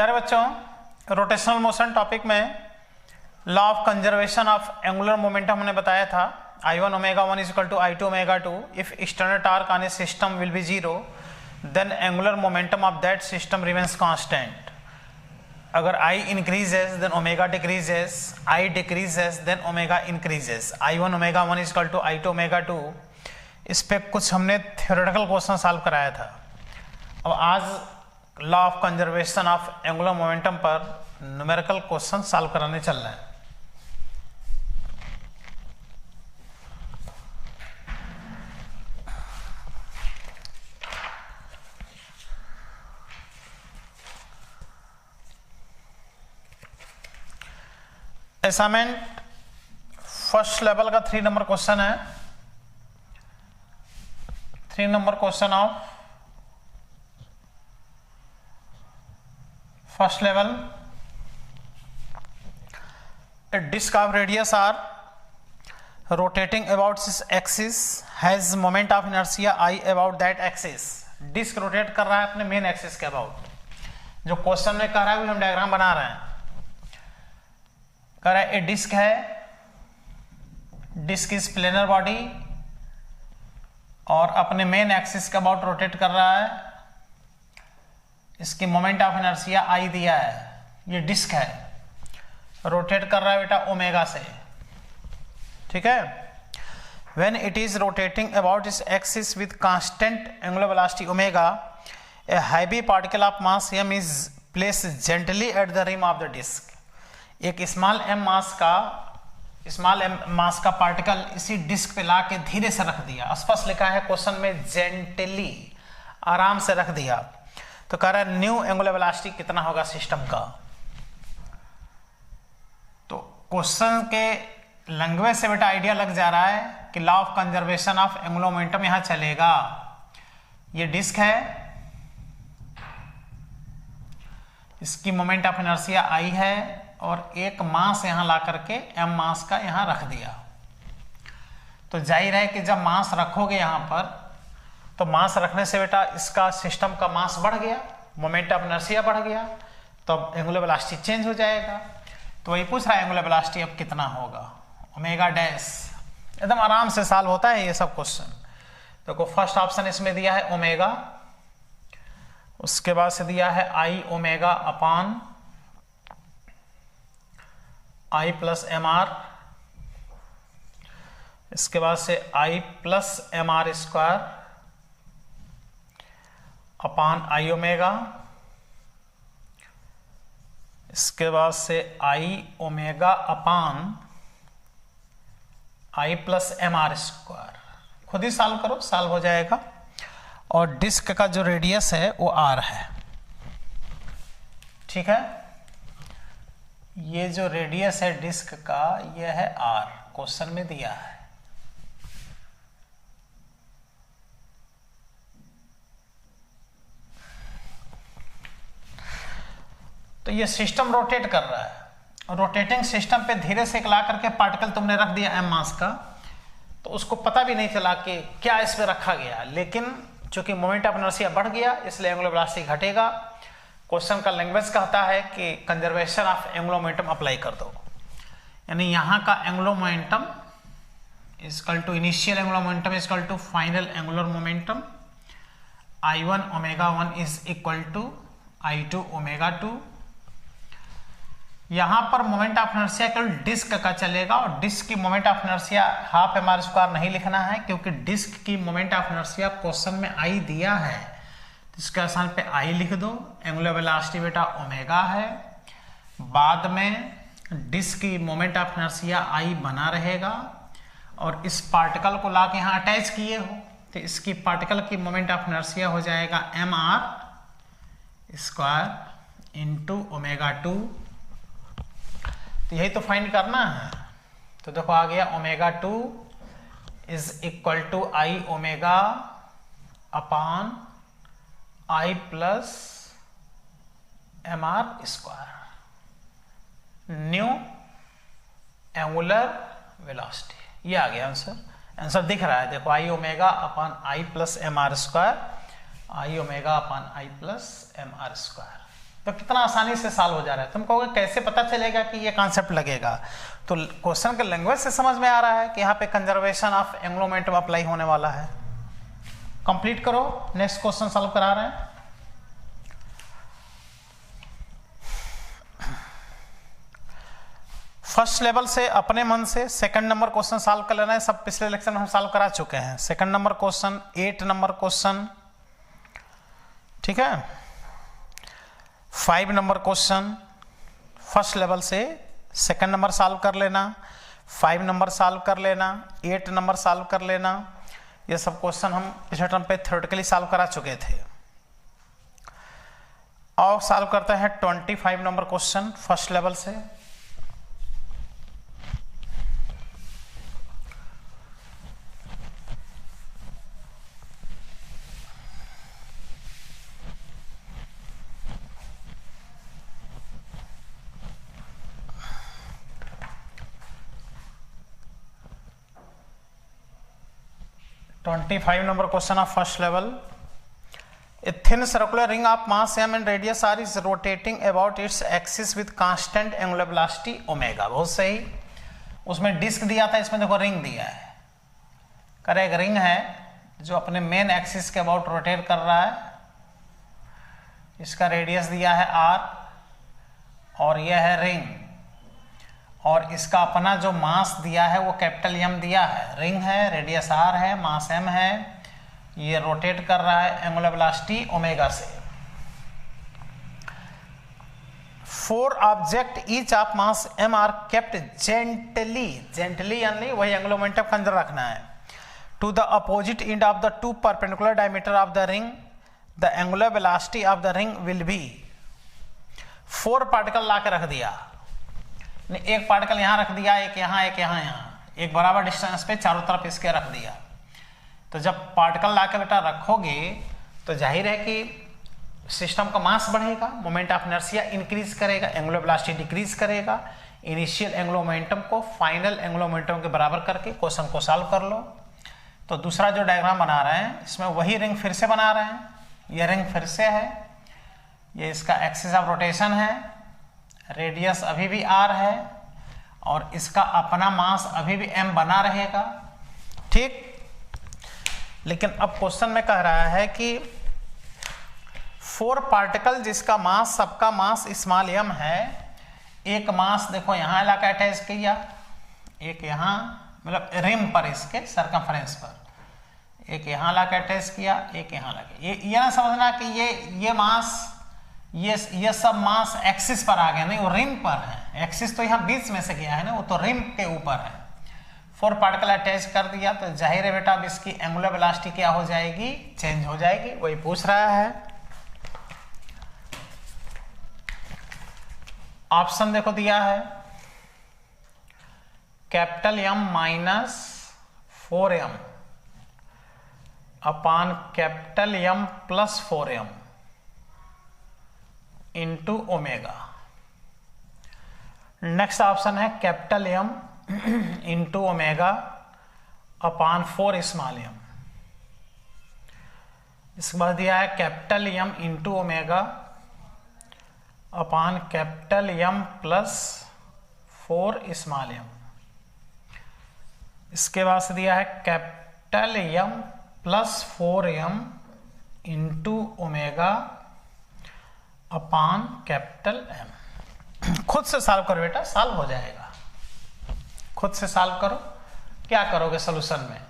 प्यारे बच्चों, rotational motion topic में law of conservation of angular momentum हमने बताया था I1 omega 1 equal to I2 omega 2 if external torque on a system will be zero then angular momentum of that system remains constant. अगर I increases then omega decreases, I decreases then omega increases. I1 omega 1 equal to I2 omega 2. इस पे कुछ हमने theoretical question solve कराया था. अब आज law of conservation of angular momentum पर न्यूमेरिकल क्वेश्चन सॉल्व कराने चल रहे हैं. असाइनमेंट फर्स्ट लेवल का 3 नंबर क्वेश्चन है. 3 number question of first level. A disk of radius r rotating about its axis has moment of inertia I about that axis. Disc rotate कर रहा है अपने मेन एक्सिस के about. जो question में कह रहा है हम डायग्राम बना रहे हैं. कह रहा है ए डिस्क है, डिस्क इज प्लेनर बॉडी और अपने मेन एक्सिस के अबाउट रोटेट कर रहा है. इसकी मोमेंट ऑफ इनर्शिया आई दिया है. ये डिस्क है, रोटेट कर रहा है बेटा ओमेगा से. ठीक है. When it is rotating about इस axis with constant angular velocity omega, a heavy particle of mass m is place gently at the rim of the disc. एक स्मॉल m मास का पार्टिकल इसी disc पे लाके धीरे से रख दिया. स्पष्ट लिखा है क्वेश्चन में जेंटली, आराम से रख दिया. तो कह रहा है न्यू एंगुलर वेलोसिटी कितना होगा सिस्टम का. तो क्वेश्चन के लैंग्वेज से बेटा आइडिया लग जा रहा है कि law of conservation of angular momentum यहां चलेगा. ये डिस्क है, इसकी मोमेंट ऑफ इनर्शिया आई है और एक मास यहां ला करके m मास का यहां रख दिया. तो जाहिर है कि जब मास रखोगे यहां पर तो मास रखने से बेटा इसका सिस्टम का मास बढ़ गया, मोमेंट ऑफ इनर्शिया बढ़ गया, तो अब एंगुलर वेलोसिटी चेंज हो जाएगा. तो वही पूछ रहा है एंगुलर वेलोसिटी अब कितना होगा. Omega dash. एकदम आराम से सॉल्व होता है ये सब क्वेश्चन. देखो फर्स्ट ऑप्शन इसमें दिया है ओमेगा, उसके बाद से दिया है I omega upon I plus M R, इसके बाद से I plus M are square upon I omega, इसके बाद से I omega upon I plus M are square. खुद ही सॉल्व करो, सॉल्व हो जाएगा. और डिस्क का जो रेडियस है वो आर है. ठीक है. ये जो रेडियस है डिस्क का ये है आर, क्वेश्चन में दिया है. तो ये सिस्टम रोटेट कर रहा है. रोटेटिंग सिस्टम पे धीरे से ला करके पार्टिकल तुमने रख दिया m मास का, तो उसको पता भी नहीं चला कि क्या इस पे रखा गया. लेकिन चूंकि मोमेंट ऑफ इनर्शिया बढ़ गया इसलिए एंगुलर वेलोसिटी घटेगा. क्वेश्चन का लैंग्वेज कहता है कि conservation of angular momentum apply कर दो. यानी यहां का angular momentum equal to initial angular momentum equal to final angular momentum. I1 omega 1 is equal to I2 omega 2. यहां पर मोमेंट ऑफ इनर्शिया केवल डिस्क का चलेगा और डिस्क की moment of inertia half m are square नहीं लिखना है, क्योंकि डिस्क की मोमेंट ऑफ इनर्शिया क्वेश्चन में आई दिया है. इसके स्थान पे आई लिख दो. एंगुलर वेलोसिटी बेटा ओमेगा है. बाद में डिस्क की मोमेंट ऑफ इनर्शिया आई बना रहेगा और इस पार्टिकल को लाके यहां अटैच किए हो तो इसकी पार्टिकल की मोमेंट ऑफ इनर्शिया हो जाएगा m are square into omega 2. तो यही तो फाइंड करना है. तो देखो आ गया omega 2 is equal to I omega upon I plus M are square. New angular velocity. ये आ गया आंसर. आंसर दिख रहा है देखो, I omega upon I plus M are square, I omega upon I plus M are square. तो कितना आसानी से सॉल्व हो जा रहा है। तुम कहोगे कैसे पता चलेगा कि ये कॉन्सेप्ट लगेगा, तो क्वेश्चन के लैंग्वेज से समझ में आ रहा है कि यहाँ पे conservation of angular momentum apply होने वाला है। कंप्लीट करो, नेक्स्ट क्वेश्चन सॉल्व करा रहे हैं। फर्स्ट लेवल से अपने मन से सेकंड नंबर क्वेश्चन सॉल्व कर लेना है। सब पिछले लेक्चर में हम सॉल्व करा चुके हैं। Second number question, 8 number question, ठीक है, 5 नंबर क्वेश्चन फर्स्ट लेवल से सेकंड नंबर सॉल्व कर लेना, 5 नंबर सॉल्व कर लेना, 8 नंबर सॉल्व कर लेना। ये सब क्वेश्चन हम पिछले टर्म पे थ्योरेटिकली सॉल्व करा चुके थे। और सॉल्व करते हैं 25 नंबर क्वेश्चन फर्स्ट लेवल से। $25 number question of first level. A thin circular ring of mass m and radius r is rotating about its axis with constant angular velocity omega. बहुत सही। उसमें डिस्क दिया था, इसमें देखो रिंग दिया है। करे एक रिंग है जो अपने मेन एक्सिस के अबाउट रोटेट कर रहा है। इसका रेडियस दिया है r और यह है रिंग, और इसका अपना जो मास दिया है वो कैपिटल M दिया है। रिंग है, रेडियस r है, मास m है, ये रोटेट कर रहा है एंगुलर वेलोसिटी ओमेगा से। 4 object each of mass m are kept gently यानी वही एंगुलर मोमेंटम का अंदर रखना है। To the opposite end of the 2 perpendicular diameter of the ring the angular velocity of the ring will be. 4 particle ला के रख दिया, एक पार्टिकल यहां रख दिया, एक यहां, एक यहां, एक बराबर डिस्टेंस पे चारों तरफ इसके रख दिया। तो जब पार्टिकल लाके बेटा रखोगे तो जाहिर है कि सिस्टम का मास बढ़ेगा, मोमेंट ऑफ इनर्शिया इंक्रीज करेगा, एंगुलर वेलोसिटी डिक्रीज करेगा। इनिशियल एंगुलर मोमेंटम को फाइनल एंगुलर मोमेंटम के बराबर करके क्वेश्चन को सॉल्व कर लो। तो दूसरा जो डायग्राम बना रहे हैं इसमें वही रिंग फिर से बना रहे हैं। ये रिंग फिर से है, ये इसका एक्सिस ऑफ रोटेशन है, रेडियस अभी भी r है और इसका अपना मास अभी भी m बना रहेगा, ठीक। लेकिन अब क्वेश्चन में कह रहा है कि 4 पार्टिकल जिसका मास, सबका मास स्मॉल m है। एक मास देखो यहां लाकर अटैच किया, एक यहां मतलब रिम पर, इसके सर्कमफ्रेंस पर, एक यहां लाकर अटैच किया, एक यहां लाके। ये ना समझना कि ये मास, ये सब मास एक्सिस पर आ गया, नहीं, वो रिम पर है। एक्सिस तो यहाँ बीच में से गया है ना, वो तो रिम के ऊपर है। 4 पार्टिकल अटैच कर दिया तो जाहिर है बेटा अब इसकी एंगुलर वेलोसिटी क्या हो जाएगी, चेंज हो जाएगी। वही पूछ रहा है। ऑप्शन देखो दिया है, capital M minus 4m upon capital M plus 4m into omega. Next option है capital M into omega upon 4 small m। इसके बाद दिया है capital M into omega upon capital M plus 4 small m। इसके बाद से दिया है capital M plus 4m into omega upon capital M। खुद से सॉल्व करो बेटा, सॉल्व हो जाएगा। खुद से सॉल्व करो। क्या करोगे सॉल्यूशन में,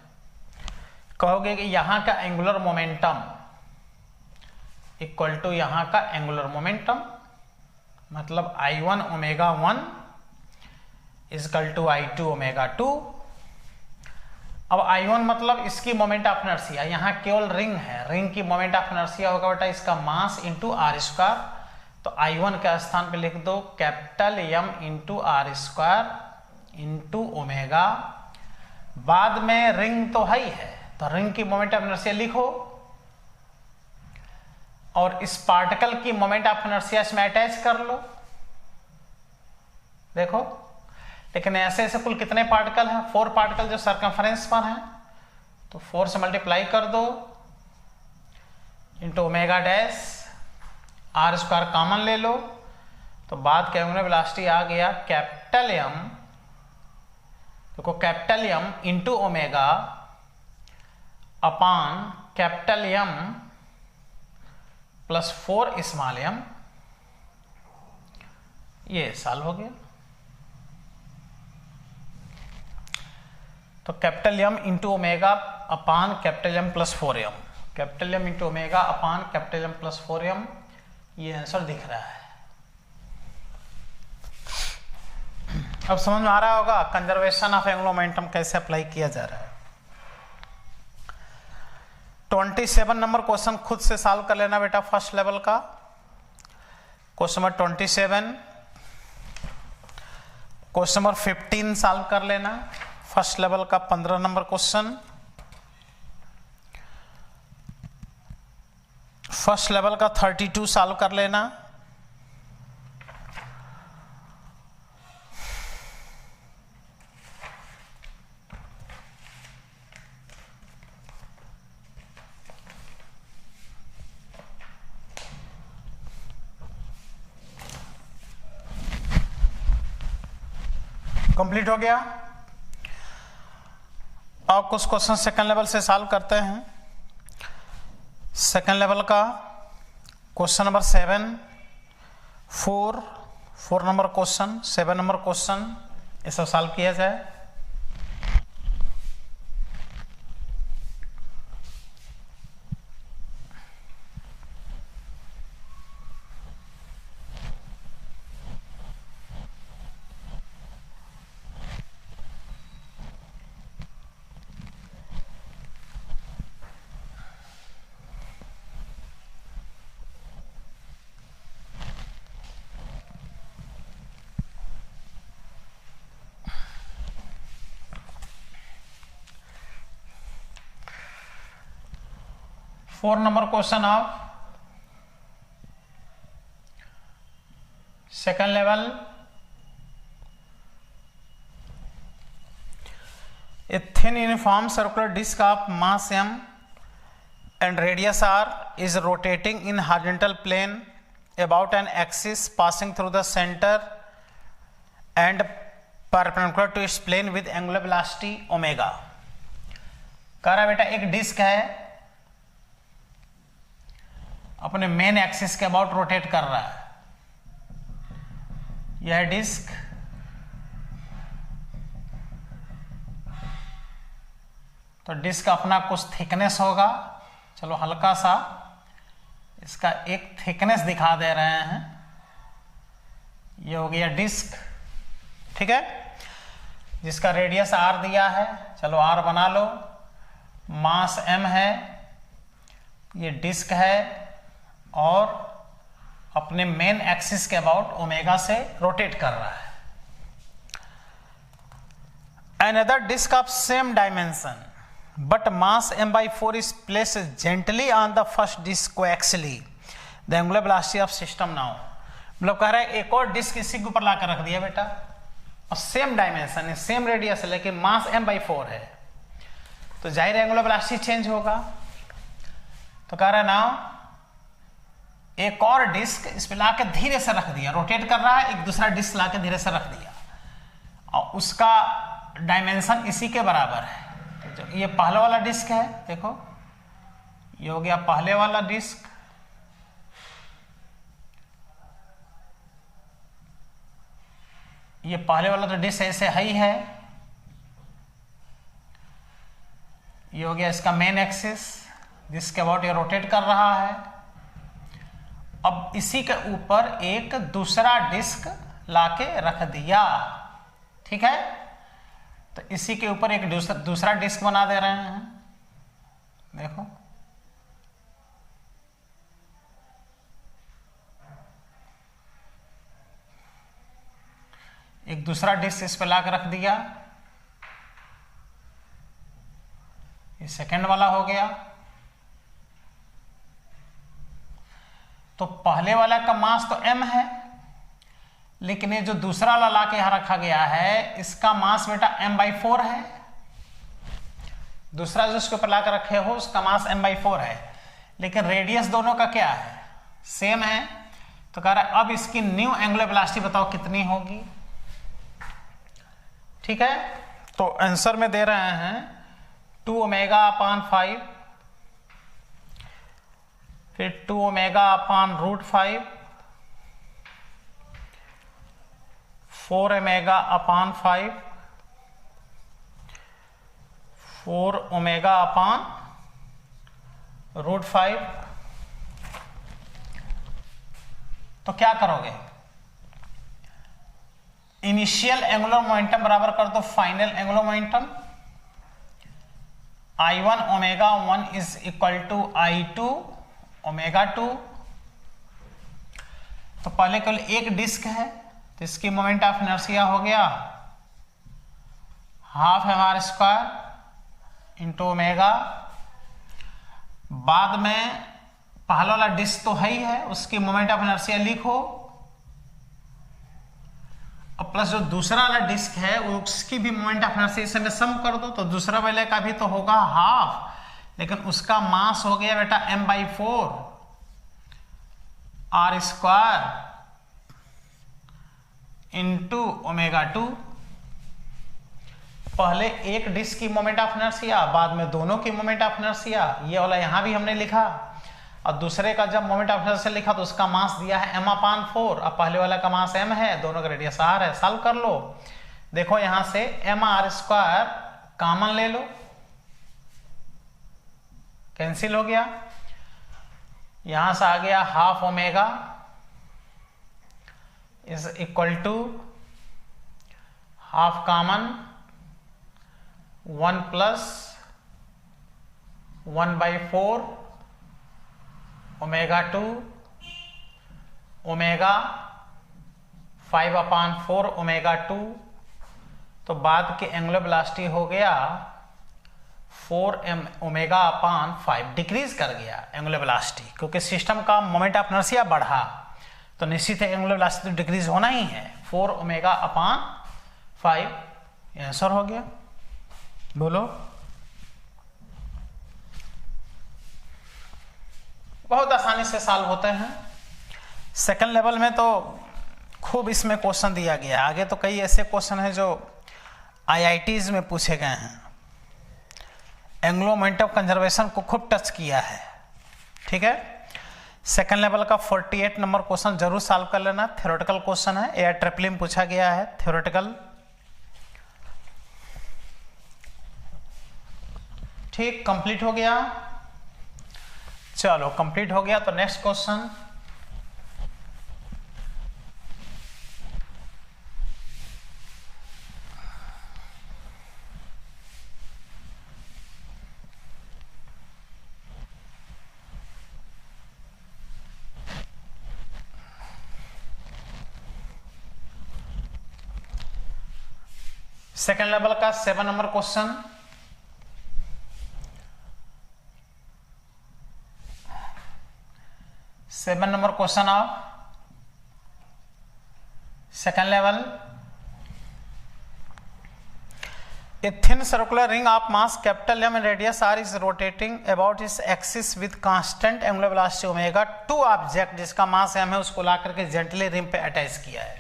कहोगे कि यहां का एंगुलर मोमेंटम इक्वल टू यहां का एंगुलर मोमेंटम, मतलब I1 omega 1 equal to I2 omega 2। अब I1 मतलब इसकी मोमेंट ऑफ इनर्शिया, यहाँ केवल रिंग है, रिंग की मोमेंट ऑफ इनर्शिया होगा बेटा इसका मास इंटू आर स्क्वायर। तो I1 के स्थान पे लिख दो capital M into r square into omega. बाद में रिंग तो है ही है, तो रिंग की मोमेंट ऑफ इनर्शिया लिखो और इस पार्टिकल की मोमेंट ऑफ इनर्शिया इसमें अटैच कर लो। देखो, लेकिन ऐसे ऐसे कुल कितने पार्टिकल हैं, 4 पार्टिकल जो सर्कमफ्रेंस पर हैं, तो 4 से मल्टीप्लाई कर दो into omega dash R square common ले लो तो बाद के एंगुलर वेलोसिटी आ गया कैपिटल एम, देखो capital M into omega upon capital M plus 4 small M. ये सॉल्व हो गया। तो capital M into omega upon capital M plus 4m, capital M into omega upon capital M plus 4m, ये answer दिख रहा है। अब समझ में आ रहा होगा कंजर्वेशन ऑफ एंगुलर मोमेंटम कैसे अप्लाई किया जा रहा है। 27 नंबर क्वेश्चन खुद से सॉल्व कर लेना बेटा, फर्स्ट लेवल का question number 27। Question number 15 solve कर लेना, फर्स्ट लेवल का 15 नंबर क्वेश्चन। फर्स्ट लेवल का 32 सॉल्व कर लेना। कंप्लीट हो गया। अब कुछ क्वेश्चन सेकंड लेवल से सॉल्व करते हैं। सेकंड लेवल का question number 7, 4 number question, 7 number question, ये सब सॉल्व किया जाए। Four number question of second level. A thin uniform circular disc of mass m and radius r is rotating in horizontal plane about an axis passing through the center and perpendicular to its plane with angular velocity omega। कह रहा बेटा एक disc है, अपने main axis के about rotate कर रहा है। यह डिस्क तो डिस्क अपना कुछ थिकनेस होगा, चलो हल्का सा इसका एक थिकनेस दिखा दे रहे हैं। ये हो गया डिस्क, ठीक है, जिसका रेडियस r दिया है, चलो r बना लो। मास m है, ये डिस्क है और अपने मेन एक्सिस के अबाउट ओमेगा से रोटेट कर रहा है। Another disk of same dimension but mass m/4 is placed gently on the first disk coaxially. The angular velocity of system now। मतलब कह रहा है एक और डिस्क इसी के ऊपर लाकर रख दिया बेटा और सेम डायमेंशन है, सेम रेडियस है, लेकिन मास m/4 है, तो जाहिर एंगुलर वेलोसिटी चेंज होगा। तो कह रहा है ना एक और डिस्क इस पे लाके धीरे से रख दिया, रोटेट कर रहा है, एक दूसरा डिस्क लाके धीरे से रख दिया और उसका डायमेंशन इसी के बराबर है। तो ये पहले वाला डिस्क है, देखो ये हो गया पहले वाला डिस्क, ये पहले वाला तो डिस्क ऐसे ही है, ये हो गया इसका मेन एक्सिस जिसके अबाउट ये रोटेट कर रहा है। अब इसी के ऊपर एक दूसरा डिस्क लाके रख दिया, ठीक है, तो इसी के ऊपर एक दूसरा डिस्क बना दे रहे हैं, देखो एक दूसरा डिस्क इस पे लाके रख दिया, ये सेकंड वाला हो गया। तो पहले वाला का मास तो m है, लेकिन ये जो दूसरा वाला लाके यहां रखा गया है इसका मास बेटा m/4 है। दूसरा जो उसके ऊपर लाकर रखे हो उसका मास m/4 है, लेकिन रेडियस दोनों का क्या है, सेम है, तो कह रहा है अब इसकी न्यू एंगुलर वेलोसिटी बताओ कितनी होगी। ठीक है, तो आंसर में दे रहे हैं 2 ओमेगा अपान 5, फिर 2 ओमेगा अपान √5, 4 ओमेगा अपान 5, 4 ओमेगा अपान √5। तो क्या करोगे, इनिशियल एंगुलर मोमेंटम बराबर कर दो final angular momentum. I1 omega 1 is equal to I2 omega 2। तो पहले केवल एक डिस्क है तो इसकी मोमेंट ऑफ इनर्शिया हो गया हाफ mr² इंटू ओमेगा। बाद में पहला वाला डिस्क तो है ही है, उसकी मोमेंट ऑफ इनर्शिया लिखो, और प्लस जो दूसरा वाला डिस्क है उसकी भी मोमेंट ऑफ इनर्शिया इसमें सम कर दो। तो दूसरा वाले का भी तो होगा हाफ, लेकिन उसका मास हो गया बेटा m/4 r² इंटू ओमेगा 2। पहले एक डिस्क की मोमेंट ऑफ इनर्शिया, बाद में दोनों की मोमेंट ऑफ इनर्शिया, ये वाला यहां भी हमने लिखा, और दूसरे का जब मोमेंट ऑफ इनर्शिया लिखा तो उसका मास दिया है m/4, अब पहले वाला का मास m है, दोनों का रेडियस r है। सॉल्व कर लो, देखो यहां से mr² कॉमन ले लो, कैंसिल हो गया, यहां से आ गया half omega is equal to half common 1 plus 1/4 omega 2 omega 5/4 omega 2। तो बाद के एंगुलर वेलोसिटी हो गया 4 ओमेगा अपान 5, डिक्रीज कर गया एंगुलर वेलोसिटी, क्योंकि सिस्टम का मोमेंट ऑफ इनर्शिया बढ़ा तो निश्चित है एंगुलर वेलोसिटी तो डिक्रीज होना ही है। 4 ओमेगा अपान 5 आंसर हो गया। बोलो, बहुत आसानी से सॉल्व होते हैं। सेकंड लेवल में तो खूब इसमें क्वेश्चन दिया गया है, आगे तो कई ऐसे क्वेश्चन हैं जो IITs में पूछे गए हैं, एंगुलर मोमेंटम कंजर्वेशन को खूब टच किया है। ठीक है, सेकंड लेवल का 48 नंबर क्वेश्चन जरूर सॉल्व कर लेना, थ्योरेटिकल क्वेश्चन है, AIEEE में पूछा गया है थ्योरेटिकल। ठीक, कंप्लीट हो गया, चलो कंप्लीट हो गया। तो नेक्स्ट क्वेश्चन, सेकेंड लेवल का 7 number question, seven number question of second level. A thin circular ring of mass capital M and radius r is rotating about its axis with constant angular velocity omega to object जिसका मास m है उसको ला करके gently ring पे attach किया है।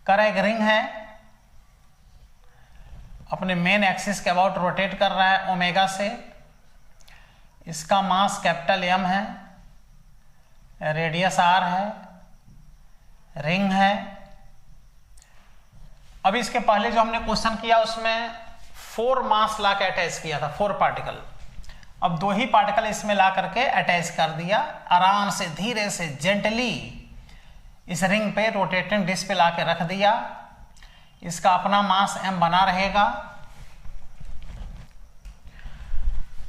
कर एक ring है अपने मेन एक्सिस के अबाउट रोटेट कर रहा है ओमेगा से, इसका मास कैपिटल M है, रेडियस r है, रिंग है। अभी इसके पहले जो हमने क्वेश्चन किया उसमें 4 मास ला के अटैच किया था, 4 पार्टिकल। अब 2 ही पार्टिकल इसमें ला करके अटैच कर दिया, आराम से धीरे से जेंटली इस रिंग पे रोटेटिंग डिस्क पे ला के रख दिया। इसका अपना मास m बना रहेगा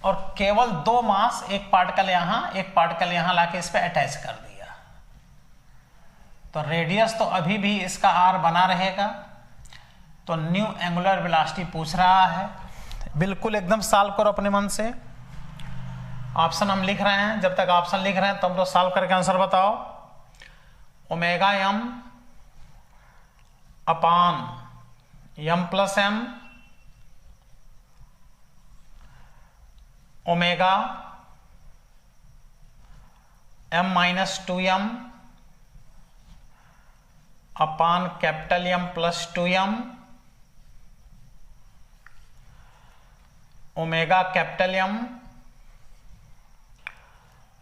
और केवल 2 मास, एक पार्टिकल यहां एक पार्टिकल यहां लाके इस पे अटैच कर दिया। तो रेडियस तो अभी भी इसका r बना रहेगा। तो न्यू एंगुलर वेलोसिटी पूछ रहा है, बिल्कुल एकदम सॉल्व करो अपने मन से। ऑप्शन हम लिख रहे हैं, जब तक ऑप्शन लिख रहे हैं तुम तो सॉल्व करके आंसर बताओ। ओमेगा m अपान m plus m omega m minus 2m upon capital M plus 2m omega capital M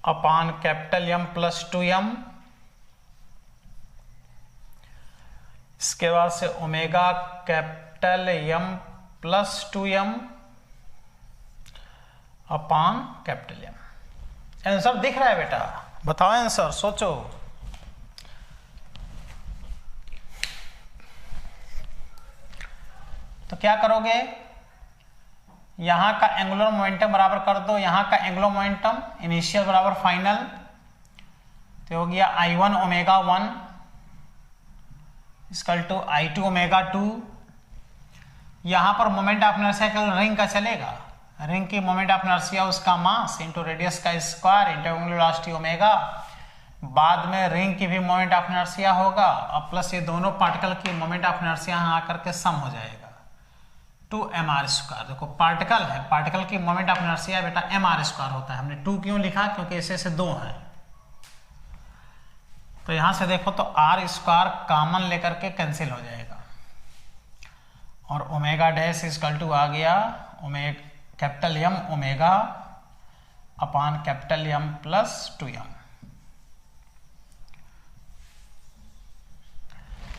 upon capital M plus 2m, इसके बाद से omega capital M plus 2m upon capital M। Answer दिख रहा है बेटा? बताओ answer, सोचो। तो क्या करोगे, यहां का एंगुलर मोमेंटम बराबर कर दो यहां का एंगुलर मोमेंटम, इनिशियल बराबर फाइनल, तो हो गया I1 omega 1 equal to I2 omega 2। यहां पर मोमेंट ऑफ इनर्शिया केवल रिंग का चलेगा, रिंग की मोमेंट ऑफ इनर्शिया उसका मास इंटू रेडियस का square into angular velocity omega. बाद में रिंग की भी मोमेंट ऑफ इनर्शिया होगा और प्लस ये दोनों पार्टिकल की मोमेंट ऑफ इनर्शिया यहां आकर के सम हो जाएगा 2mr²। देखो पार्टिकल है, पार्टिकल की मोमेंट ऑफ इनर्शिया बेटा mr² होता है। हमने 2 क्यों लिखा? क्योंकि ऐसे से 2 है। तो यहां से देखो तो r² कॉमन लेकर के कैंसिल हो जाएगा और ओमेगा डैश इक्वल टू आ गया capital M omega upon capital M plus 2m।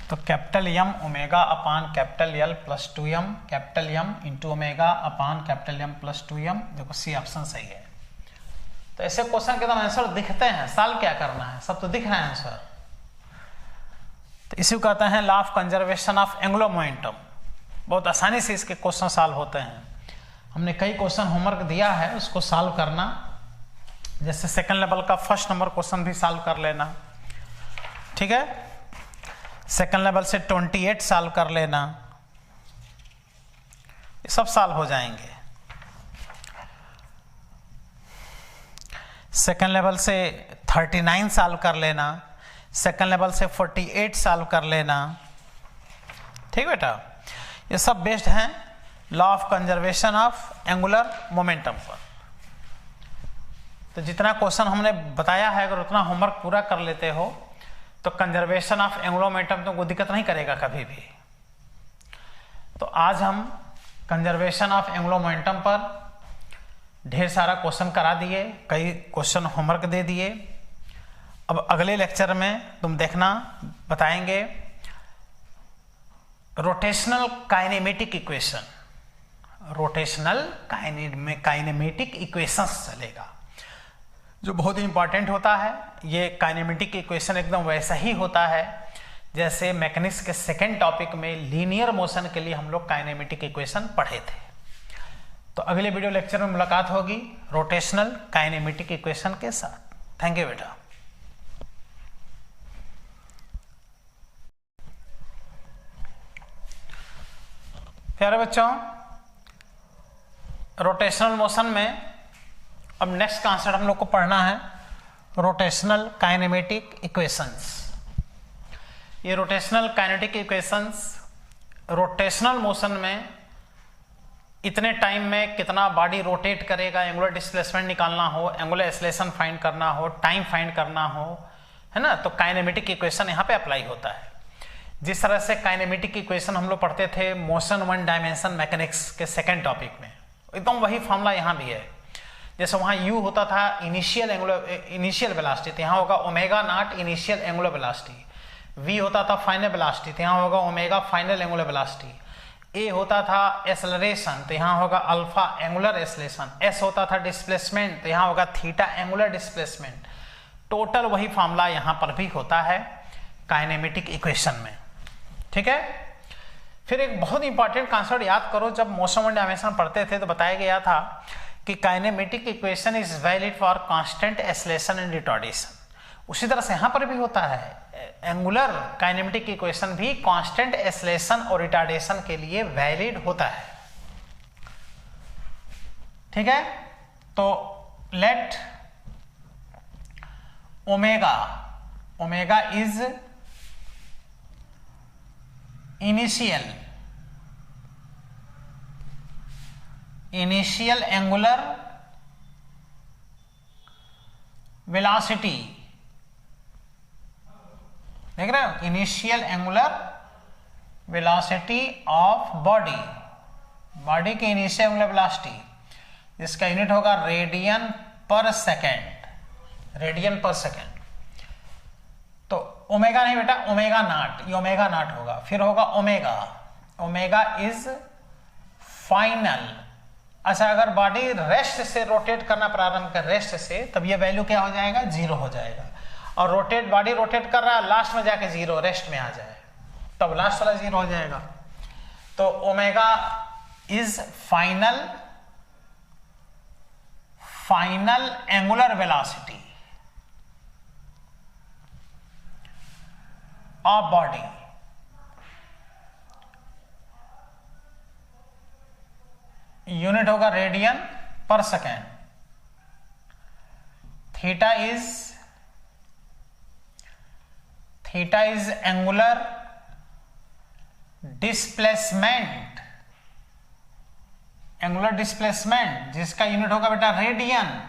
तो capital M omega upon capital L plus 2m, capital M into omega upon capital M plus 2m। देखो C option सही है। तो ऐसे question के तो answer दिखते हैं, सॉल्व क्या करना है, सब तो दिख रहा है आंसर। तो इसी को कहते हैं law of conservation of angular momentum. बहुत आसानी से इसके क्वेश्चन सॉल्व होते हैं। हमने कई क्वेश्चन होमवर्क दिया है, उसको सॉल्व करना। जैसे सेकंड लेवल का फर्स्ट नंबर क्वेश्चन भी सॉल्व कर लेना, ठीक है। सेकंड लेवल से 28 सॉल्व कर लेना, ये सब सॉल्व हो जाएंगे। सेकंड लेवल से 39 सॉल्व कर लेना, सेकंड लेवल से 48 सॉल्व कर लेना, ठीक बेटा। ये सब बेस्ड हैं law of conservation of angular momentum पर। तो जितना क्वेश्चन हमने बताया है अगर उतना होमवर्क पूरा कर लेते हो तो कंजर्वेशन ऑफ एंगुलर मोमेंटम तो कोई दिक्कत नहीं करेगा कभी भी। तो आज हम कंजर्वेशन ऑफ एंगुलर मोमेंटम पर ढेर सारा क्वेश्चन करा दिए, कई क्वेश्चन होमवर्क दे दिए। अब अगले लेक्चर में तुम देखना बताएंगे rotational kinematic equation, rotational kinematic equations चलेगा, जो बहुत ही इंपॉर्टेंट होता है। ये काइनेमेटिक इक्वेशन एकदम वैसा ही होता है जैसे मैकेनिक्स के सेकेंड टॉपिक में लीनियर मोशन के लिए हम लोग काइनेमेटिक इक्वेशन पढ़े थे। तो अगले वीडियो लेक्चर में मुलाकात होगी रोटेशनल काइनेमेटिक इक्वेशन के साथ। थैंक यू बेटा। प्यारे बच्चों, रोटेशनल मोशन में अब नेक्स्ट कॉन्सेप्ट हम लोग को पढ़ना है रोटेशनल काइनेमेटिक इक्वेशंस। ये rotational kinetic equations rotational motion में इतने टाइम में कितना बॉडी रोटेट करेगा, एंगुलर डिस्प्लेसमेंट निकालना हो, एंगुलर एक्सेलरेशन फाइंड करना हो, टाइम फाइंड करना हो, है ना। तो काइनेमेटिक इक्वेशन यहाँ पे अप्लाई होता है। जिस तरह से काइनेमेटिक इक्वेशन हम लोग पढ़ते थे मोशन वन डायमेंशन मैकेनिक्स के सेकेंड टॉपिक में, एकदम वही फॉर्मूला यहाँ भी है। जैसे वहाँ u होता था इनिशियल वेलोसिटी, तो यहाँ होगा omega naught initial angular velocity. v होता था फाइनल वेलोसिटी, तो यहाँ होगा omega final angular velocity. a होता था एक्सेलरेशन, तो यहाँ होगा अल्फा एंगुलर एक्सेलरेशन। s होता था डिस्प्लेसमेंट, तो यहाँ होगा थीटा एंगुलर डिस्प्लेसमेंट। टोटल वही फॉर्मूला यहाँ पर भी होता है काइनेमेटिक इक्वेशन में, ठीक है। फिर एक बहुत इंपॉर्टेंट कॉन्सेप्ट याद करो, जब मोशन वन डायमेंशन पढ़ते थे तो बताया गया था कि kinematic equation is valid for constant acceleration and retardation. उसी तरह से यहाँ पर भी होता है, एंगुलर काइनेमेटिक इक्वेशन भी कांस्टेंट एक्सेलरेशन और रिटार्डेशन के लिए वैलिड होता है, ठीक है। तो let omega is initial angular velocity देख रहे हो, initial angular velocity of body, body की इनिशियल एंगुलर वेलोसिटी, जिसका यूनिट होगा radian per second, radian per second. तो ओमेगा नहीं बेटा, ओमेगा नॉट, ये ओमेगा नॉट होगा, फिर होगा ओमेगा, ओमेगा इज फाइनल। अच्छा, अगर बॉडी रेस्ट से रोटेट करना प्रारंभ कर, रेस्ट से, तब ये वैल्यू क्या हो जाएगा, 0 हो जाएगा। और रोटेट, बॉडी रोटेट कर रहा है, लास्ट में जाके 0 रेस्ट में आ जाए, तब लास्ट वाला 0 हो जाएगा। तो omega is final, final angular velocity of body, unit होगा radian per second. Theta is angular displacement, angular displacement जिसका यूनिट होगा बेटा रेडियन।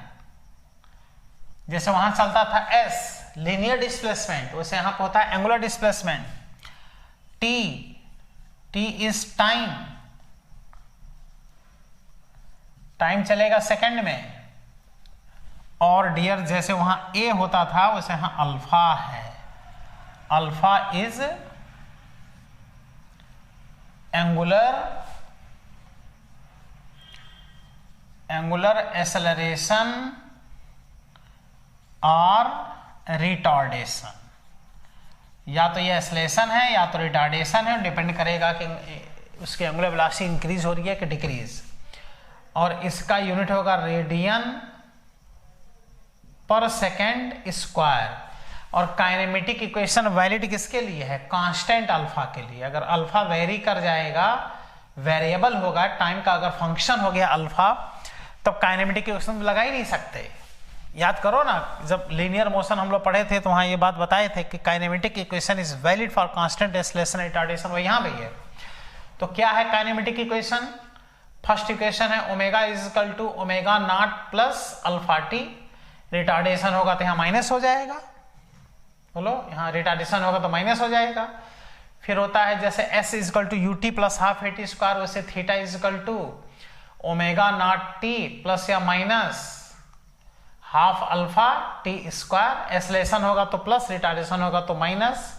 जैसे वहां चलता था एस लीनियर डिस्प्लेसमेंट, वैसे यहां पर होता है angular displacement. T is time, time चलेगा सेकंड में। और डियर जैसे वहां ए होता था वैसे यहां अल्फा है, अल्फा इज एंगुलर एक्सेलरेशन और रिटार्डेशन, या तो ये एक्सेलरेशन है या तो रिटार्डेशन है, डिपेंड करेगा कि उसकी एंगुलर वेलोसिटी इंक्रीज हो रही है कि डिक्रीज। और इसका यूनिट होगा रेडियन पर सेकेंड स्क्वायर। और काइनेमेटिक इक्वेशन वैलिड किसके लिए है, कांस्टेंट अल्फा के लिए। अगर अल्फा वेरी कर जाएगा, वेरिएबल होगा, टाइम का अगर फंक्शन हो गया अल्फा, तब काइनेमेटिक इक्वेशन लगा ही नहीं सकते। याद करो ना, जब लीनियर मोशन हम लोग पढ़े थे तो वहां ये बात बताए थे कि kinematic equation is valid for constant acceleration retardation, वो यहां भी है। तो क्या है काइनेमेटिक इक्वेशन, फर्स्ट इक्वेशन है omega is equal to omega not plus alpha t, retardation होगा तो यहाँ माइनस हो जाएगा, बोलो यहाँ रिटार्डेशन होगा तो माइनस हो जाएगा। फिर होता है जैसे S is equal to U T plus half A T square, वैसे theta is equal to omega not T plus या minus half alpha T square, acceleration होगा तो प्लस, रिटार्डेशन होगा तो माइनस।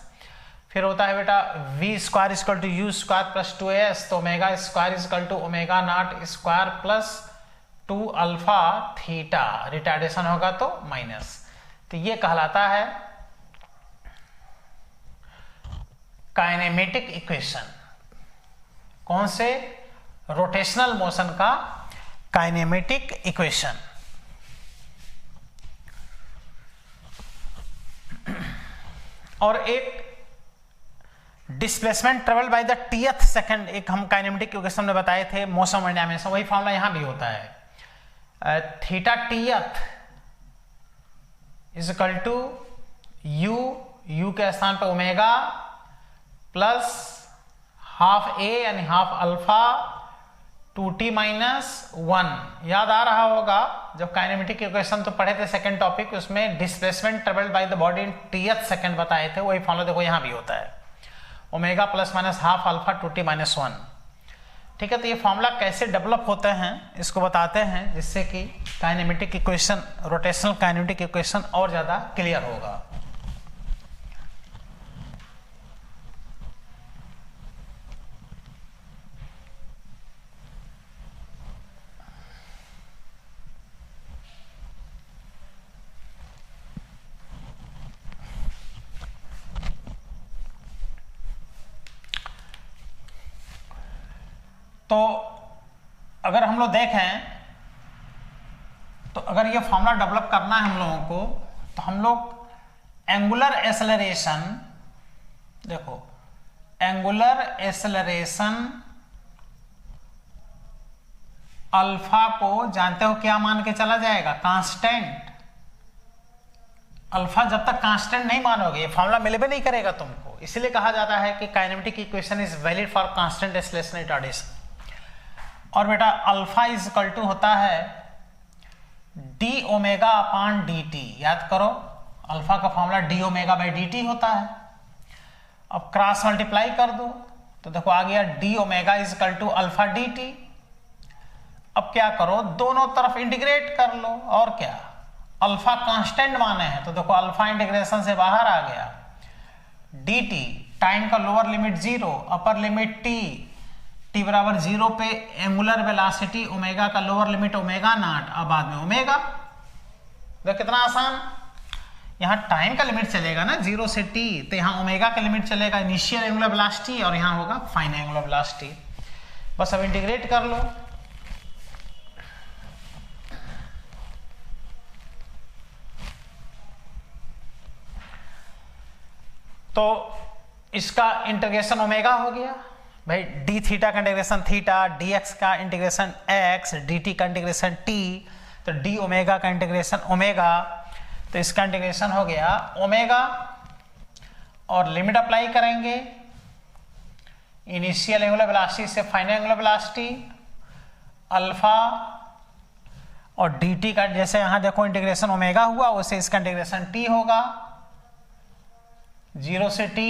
फिर होता है बेटा v square is equal to u square plus 2as, तो omega square is equal to omega not square plus 2 alpha theta, retardation होगा तो माइनस। तो ये कहलाता है काइनेमेटिक इक्वेशन। कौन से, रोटेशनल मोशन का काइनेमेटिक इक्वेशन। और एक displacement travel by the teeth second, एक हम काइनेमेटिक इक्वेशन में बताए थे मोशन और डायमेंशन, वही फॉर्मूला यहां भी होता है। Theta teeth is equal to u के स्थान पर ओमेगा प्लस हाफ ए यानी हाफ अल्फा 2t माइनस 1। याद आ रहा होगा जब काइनेमेटिक इक्वेशन तो पढ़े थे सेकंड टॉपिक, उसमें displacement travelled by the body in teeth second बताए थे, वही फॉर्मूला देखो यहां भी होता है, omega plus minus half alpha 2t minus 1। ठीक है, तो ये फॉर्मूला कैसे डेवलप होते हैं इसको बताते हैं, जिससे कि kinematic equation, rotational kinematic equation और ज्यादा क्लियर होगा। तो अगर हम लोग देखें तो अगर ये फॉर्मूला डेवलप करना है हम लोगों को, तो हम लोग एंगुलर एक्सेलरेशन, देखो एंगुलर एक्सेलरेशन अल्फा को जानते हो क्या मान के चला जाएगा, कांस्टेंट। अल्फा जब तक कांस्टेंट नहीं मानोगे ये फॉर्मूला मिल भी नहीं करेगा तुमको, इसलिए कहा जाता है कि kinematic equation is valid for constant acceleration retardation. और बेटा अल्फा इज इक्वल टू होता है D omega upon D T. याद करो अल्फा का formula D omega by d T होता है। अब क्रॉस मल्टीप्लाई कर दो तो देखो आ गया d omega is equal to alpha d t. अब क्या करो, दोनों तरफ इंटीग्रेट कर लो, और क्या, अल्फा कांस्टेंट माने हैं तो देखो अल्फा इंटीग्रेशन से बाहर आ गया, डी टी टाइम का lower limit 0, upper limit T बराबर 0 पे एंगुलर वेलोसिटी ओमेगा का लोअर लिमिट ओमेगा नॉट, अब बाद में ओमेगा। देखो कितना आसान, यहाँ टाइम का लिमिट चलेगा ना 0 से t, तो यहाँ ओमेगा का लिमिट चलेगा इनिशियल एंगुलर वेलोसिटी और यहाँ होगा फाइनल एंगुलर वेलोसिटी। बस अब इंटीग्रेट कर लो, तो इसका इंटीग्रेशन ओमेगा हो गया भाई, डी थीटा का इंटीग्रेशन थीटा, डी एक्स का इंटीग्रेशन एक्स, डी टी का इंटीग्रेशन टी, तो डी ओमेगा का इंटीग्रेशन ओमेगा, तो इसका इंटीग्रेशन हो गया ओमेगा, और लिमिट अप्लाई करेंगे इनिशियल एंगुलर वेलोसिटी से फाइनल एंगुलर वेलोसिटी अल्फा, और डी टी का जैसे यहां देखो इंटीग्रेशन ओमेगा हुआ वैसे इसका इंटीग्रेशन टी होगा 0 से t,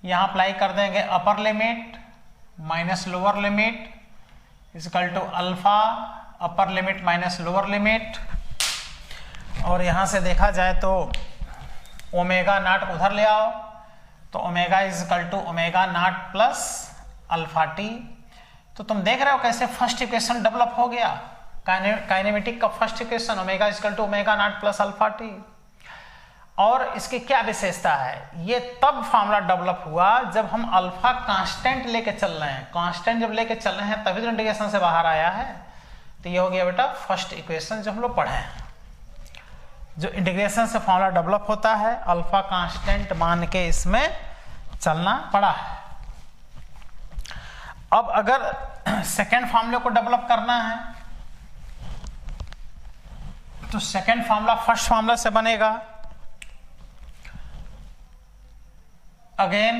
यहां अप्लाई कर देंगे upper limit minus lower limit equal to alpha upper limit minus lower limit, और यहां से देखा जाए तो ओमेगा नॉट उधर ले आओ तो omega is equal to omega not plus alpha t. तो तुम देख रहे हो कैसे फर्स्ट इक्वेशन डेवलप हो गया, काइनेमेटिक का first equation omega is equal to omega not plus alpha t. और इसकी क्या विशेषता है, ये तब फॉर्मूला डेवलप हुआ जब हम अल्फा कांस्टेंट लेके चल रहे हैं, कांस्टेंट जब लेके चल रहे हैं तभी तो इंटीग्रेशन से बाहर आया है। तो ये हो गया बेटा फर्स्ट इक्वेशन जो हम लोग पढ़े हैं, जो इंटीग्रेशन से फॉर्मूला डेवलप होता है अल्फा कांस्टेंट मान के इसमें चलना पड़ा है। अब अगर सेकेंड फॉर्मूले को डेवलप करना है तो सेकेंड फॉर्मूला फर्स्ट फॉर्मूला से बनेगा, again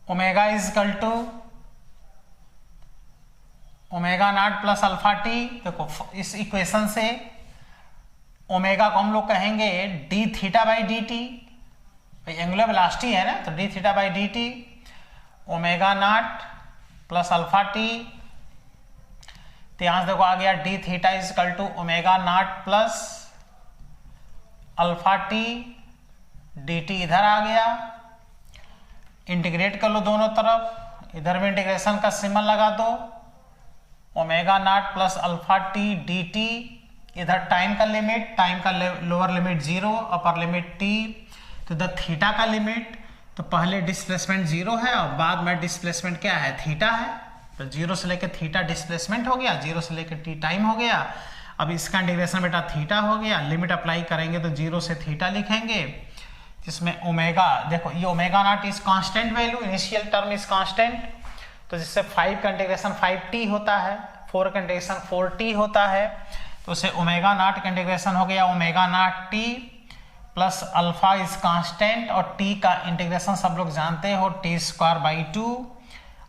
omega is equal to omega not plus alpha t. देखो इस इक्वेशन से ओमेगा को हम लोग कहेंगे d theta by d t, angular velocity है ना, तो d theta by d t omega not plus alpha t, तो यहां से देखो आ गया d theta is equal to omega not plus alpha t, d t इधर आ गया, इंटीग्रेट कर लो दोनों तरफ, इधर भी इंटीग्रेशन का सिंबल लगा दो, omega not plus alpha t d t, इधर टाइम का लिमिट, टाइम का lower limit 0 upper limit T, तो इधर थीटा का लिमिट, तो पहले डिस्प्लेसमेंट 0 है और बाद में डिस्प्लेसमेंट क्या है थीटा है, तो 0 से लेकर थीटा डिस्प्लेसमेंट हो गया, 0 से लेकर टी टाइम हो गया। अब इसका इंटीग्रेशन बेटा थीटा हो गया, लिमिट अप्लाई करेंगे तो 0 से थीटा लिखेंगे, जिसमें ओमेगा, देखो ये omega naught is constant value, initial term is constant, तो जिससे 5 का इंटीग्रेशन 5t होता है, 4 का इंटीग्रेशन 4t होता है, तो उसे ओमेगा नॉट का इंटीग्रेशन हो गया omega naught t plus alpha is constant, और t का इंटीग्रेशन सब लोग जानते हो t स्क्वायर बाई 2,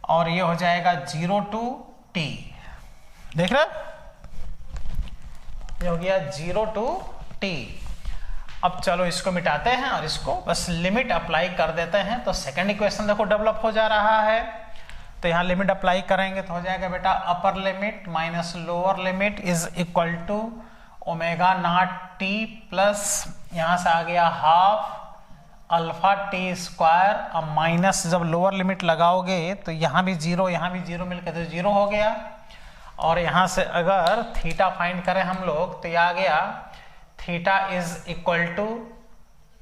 और ये हो जाएगा 0 to t। देख रहे ये हो गया 0 to t। अब चलो इसको मिटाते हैं और इसको बस लिमिट अप्लाई कर देते हैं, तो सेकंड इक्वेशन देखो डेवलप हो जा रहा है। तो यहाँ लिमिट अप्लाई करेंगे तो हो जाएगा बेटा upper limit minus lower limit is equal to omega not T plus यहाँ से आ गया हाफ अल्फा टी स्क्वायर, अब माइनस जब लोअर लिमिट लगाओगे तो यहाँ भी 0 यहाँ भी 0 मिलकर तो 0 हो गया, और यहाँ से अगर थीटा फाइंड करें हम लोग तो ये आ गया theta is equal to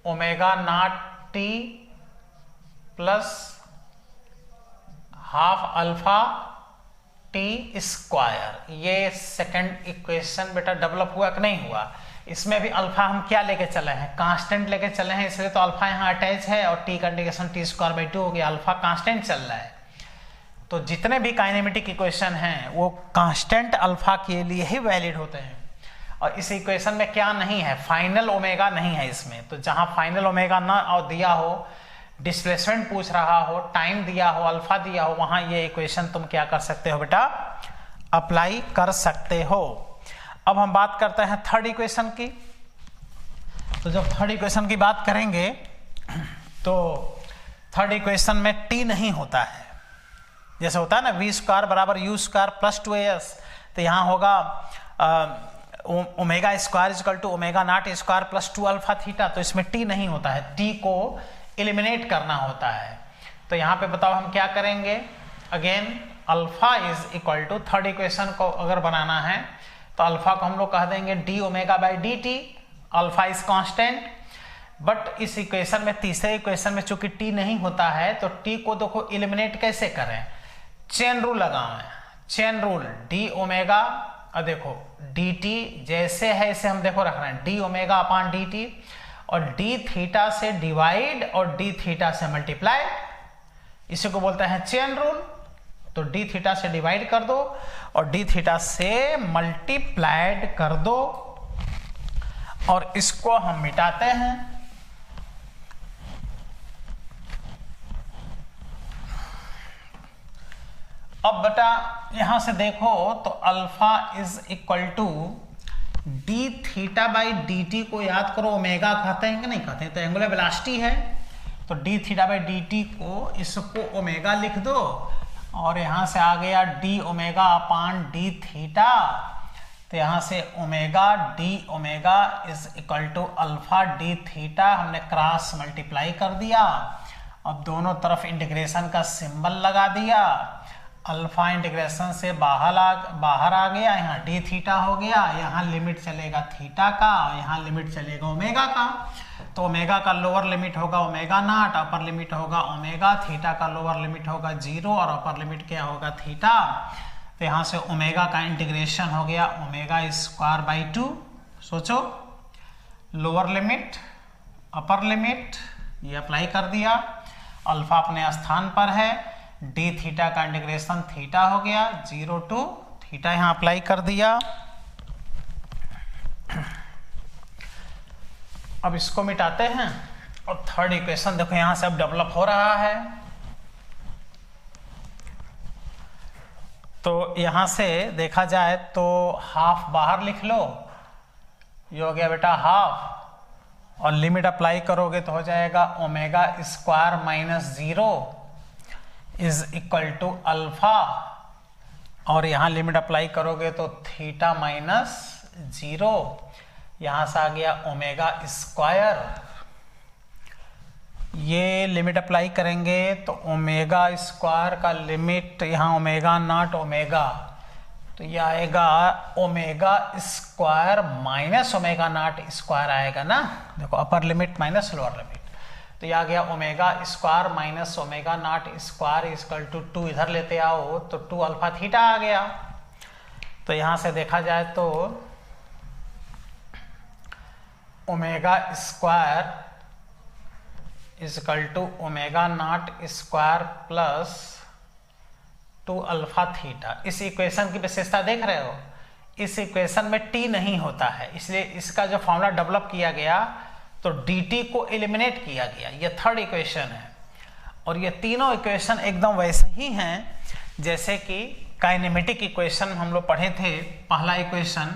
omega not T plus half alpha T square. ये सेकंड इक्वेशन बेटा डेवलप हुआ कि नहीं हुआ, इसमें भी अल्फा हम क्या लेके चले हैं कांस्टेंट लेके चले हैं, इसलिए तो अल्फा यहाँ अटैच है, और टी का इंटीग्रेशन टी स्क्वायर बाई 2 हो गया, अल्फा कांस्टेंट चल रहा है। तो जितने भी काइनेमेटिक इक्वेशन हैं वो कांस्टेंट अल्फा के लिए ही वैलिड होते हैं, और इस इक्वेशन में क्या नहीं है फाइनल ओमेगा नहीं है इसमें। तो जहां फाइनल ओमेगा ना और दिया हो, डिस्प्लेसमेंट पूछ रहा हो, टाइम दिया हो, अल्फा दिया हो, वहां ये इक्वेशन तुम क्या कर सकते हो बेटा अप्लाई कर सकते हो। अब हम बात करते हैं थर्ड इक्वेशन की। तो जब थर्ड इक्वेशन की बात करेंगे तो थर्ड इक्वेशन में टी नहीं होता है। जैसे होता है ना वी स्क्वायर बराबर यू स्क्वायर प्लस 2as, तो यहाँ होगा omega square equal to omega not square plus 2 alpha theta. तो इसमें टी नहीं होता है, टी को एलिमिनेट करना होता है। तो यहाँ पे बताओ हम क्या करेंगे। Again alpha is equal to, third equation को अगर बनाना है तो अल्फा को हम लोग कह देंगे D omega by d T. Alpha is constant, but इस इक्वेशन में, तीसरे इक्वेशन में चूंकि टी नहीं होता है तो टी को देखो एलिमिनेट कैसे करें, चेन रूल लगाएं। चेन रूल डी ओमेगा, और देखो डी टी जैसे है इसे हम देखो रख रहे हैं D omega upon D T, और डी थीटा से डिवाइड और डी थीटा से मल्टीप्लाई, इसी को बोलते हैं चेन रूल। तो डी थीटा से डिवाइड कर दो और डी थीटा से मल्टीप्लाइड कर दो, और इसको हम मिटाते हैं। अब बेटा यहां से देखो तो alpha is equal to d theta by d t को याद करो ओमेगा कहते हैं कि नहीं कहते हैं, तो एंगुलर वेलोसिटी है। तो d theta by d t को, इसको ओमेगा लिख दो, और यहां से आ गया d omega upon d theta. तो यहां से omega d omega is equal to alpha d theta, हमने क्रॉस मल्टीप्लाई कर दिया। अब दोनों तरफ इंटीग्रेशन का सिंबल लगा दिया। अल्फा इंटीग्रेशन से बाहर आ गया, यहाँ डी थीटा हो गया, यहाँ लिमिट चलेगा थीटा का और यहाँ लिमिट चलेगा ओमेगा का। तो ओमेगा का लोअर लिमिट होगा ओमेगा नॉट, अपर लिमिट होगा ओमेगा, थीटा का लोअर लिमिट होगा 0 और अपर लिमिट क्या होगा थीटा। तो यहाँ से ओमेगा का इंटीग्रेशन हो गया ओमेगा स्क्वायर बाई 2। सोचो लोअर लिमिट अपर लिमिट ये अप्लाई कर दिया, अल्फा अपने स्थान पर है, डी थीटा का इंटीग्रेशन थीटा हो गया 0 टू थीटा, यहाँ अप्लाई कर दिया। अब इसको मिटाते हैं और थर्ड इक्वेशन देखो यहां से अब डेवलप हो रहा है। तो यहां से देखा जाए तो हाफ बाहर लिख लो, ये हो गया बेटा हाफ, और लिमिट अप्लाई करोगे तो हो जाएगा omega square minus 0 is equal to alpha, और यहाँ लिमिट अप्लाई करोगे तो थीटा माइनस 0, यहाँ से आ गया ओमेगा स्क्वायर। ये लिमिट अप्लाई करेंगे तो ओमेगा स्क्वायर का लिमिट यहाँ ओमेगा नॉट ओमेगा, तो ये आएगा omega square minus omega not square आएगा ना। देखो upper limit minus lower limit, तो ये आ गया omega square minus omega not square equal to 2, इधर लेते आओ तो 2 अल्फा थीटा आ गया। तो यहाँ से देखा जाए तो omega square equal to omega not square plus 2 alpha theta. इस इक्वेशन की विशेषता देख रहे हो, इस इक्वेशन में टी नहीं होता है, इसलिए इसका जो फॉर्मूला डेवलप किया गया तो dt को एलिमिनेट किया गया। ये थर्ड इक्वेशन है, और ये तीनों इक्वेशन एकदम वैसे ही हैं जैसे कि काइनेमेटिक इक्वेशन हम लोग पढ़े थे। पहला equation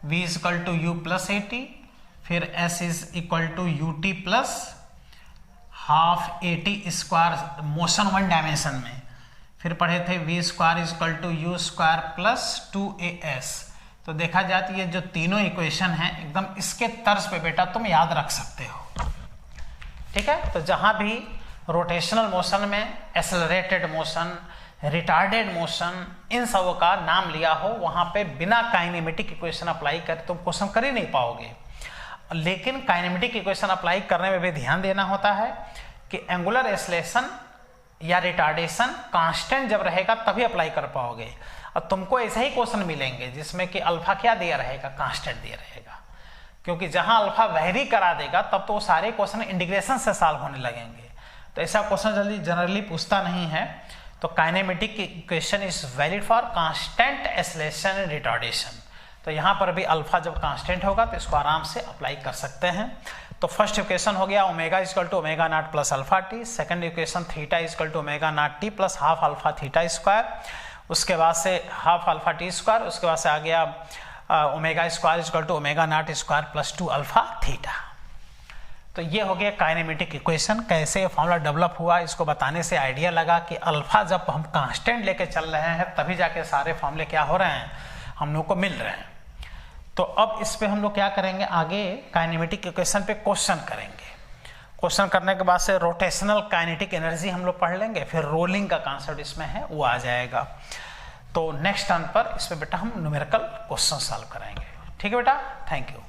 v equal to u plus a t, फिर s is equal to U T plus half A T square motion 1 dimension में, फिर पढ़े थे v square is equal to u square plus 2as। तो देखा जाए तो ये जो तीनों इक्वेशन हैं एकदम इसके तर्ज पे बेटा तुम याद रख सकते हो, ठीक है। तो जहां भी रोटेशनल मोशन में एक्सेलरेटेड मोशन, रिटार्डेड मोशन, इन सबों का नाम लिया हो, वहां पे बिना काइनेमेटिक इक्वेशन अप्लाई कर तुम क्वेश्चन कर ही नहीं पाओगे। लेकिन काइनेमेटिक इक्वेशन अप्लाई करने में भी ध्यान देना होता है कि एंगुलर एक्सेलरेशन या रिटार्डेशन कांस्टेंट जब रहेगा तभी अप्लाई कर पाओगे। और तुमको ऐसे ही क्वेश्चन मिलेंगे जिसमें कि अल्फा क्या दिया रहेगा, कांस्टेंट दिया रहेगा, क्योंकि जहां अल्फा वैरी करा देगा तब तो वो सारे क्वेश्चन इंटीग्रेशन से सॉल्व होने लगेंगे। तो ऐसा क्वेश्चन जल्दी जनरली पूछता नहीं है। तो kinematic equation is valid for constant acceleration and retardation. तो यहाँ पर भी अल्फा जब कांस्टेंट होगा तो इसको आराम से अप्लाई कर सकते हैं। तो फर्स्ट इक्वेशन हो गया omega equal to omega not plus alpha t, second equation theta equal to omega not T plus half alpha theta square, उसके बाद से हाफ अल्फा टी स्क्वायर, उसके बाद से आ गया omega square equal to omega not square plus 2 alpha theta. तो ये हो गया काइनेमेटिक इक्वेशन। कैसे ये फॉर्मूला डेवलप हुआ इसको बताने से आइडिया लगा कि अल्फा जब हम कांस्टेंट लेके चल रहे हैं तभी जाके सारे फॉर्मूले क्या हो रहे हैं, हम लोग को मिल रहे हैं। तो अब इस पे हम लोग क्या करेंगे, आगे काइनेमेटिक इक्वेशन पे क्वेश्चन करेंगे। क्वेश्चन करने के बाद से रोटेशनल काइनेटिक एनर्जी हम लोग पढ़ लेंगे, फिर रोलिंग का कॉन्सेप्ट इसमें है वो आ जाएगा। तो नेक्स्ट टर्न पर इस पे बेटा हम न्यूमेरिकल क्वेश्चन सॉल्व करेंगे। ठीक है बेटा, थैंक यू।